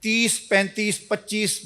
30، 35، 25،